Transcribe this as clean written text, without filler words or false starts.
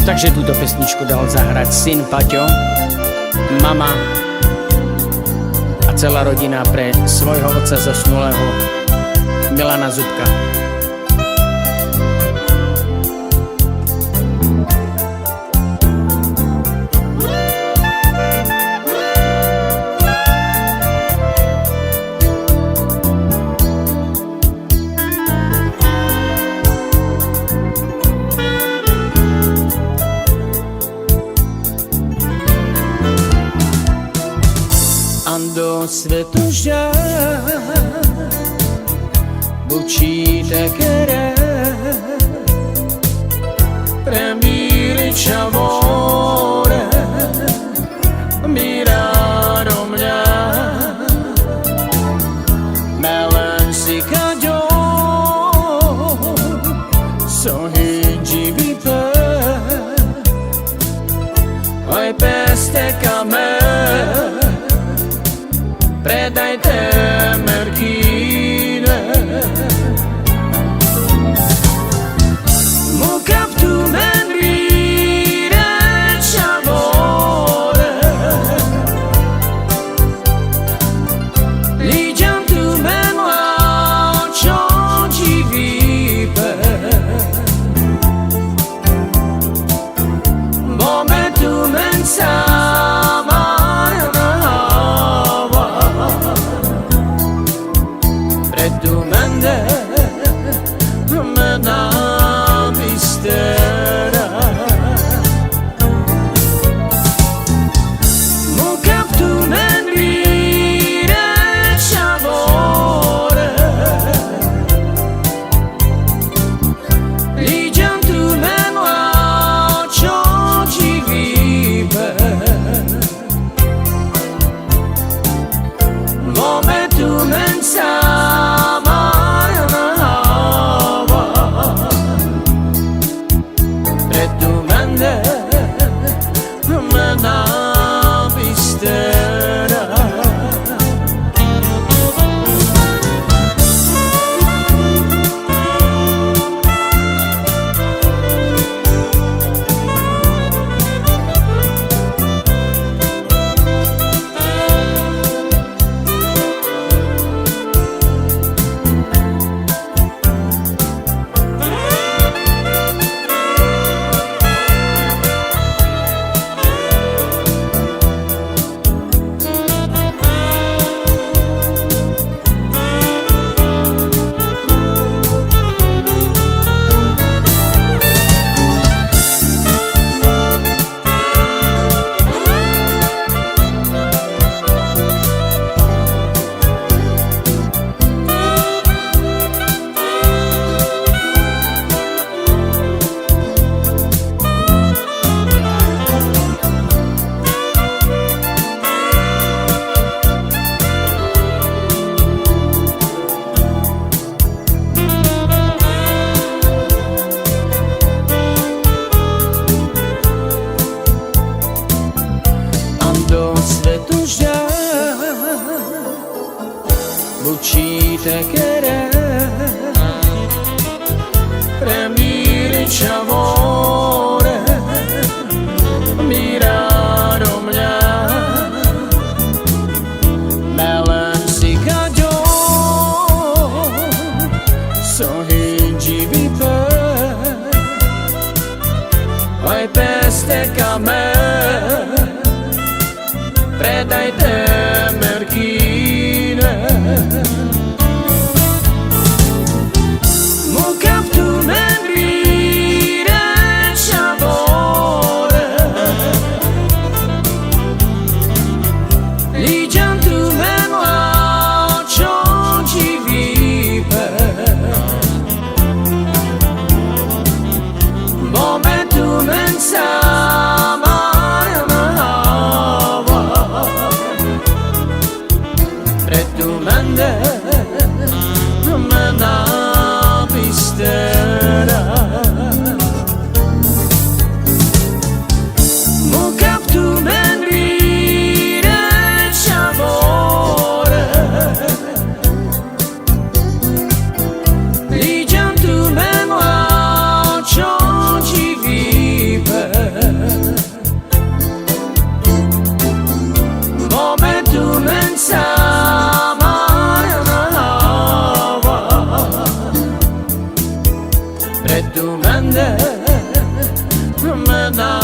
Takže túto pesničku dal zahrať syn Paťo, mama a celá rodina pre svojho otca zosnulého Milana Zubka. Ando svetu žár bučíte kere premiriča more miraro mňa melen si kaďo sohidži vipe oj peste kamer predajte merkine Muka v tu men rire čavore Liđam tu men lačo čivipe Bome tu men sama tu mende mena mistera Muka v tu men rire čavore Liđam tu men lačo čivipe Vome tu men sama Do svetu žár bučíte kere premiriča more miraro mňa melen si kaďo sohidži vipe oj peste kamer predajte merkine Muka v tu men rire Ve du mende, mena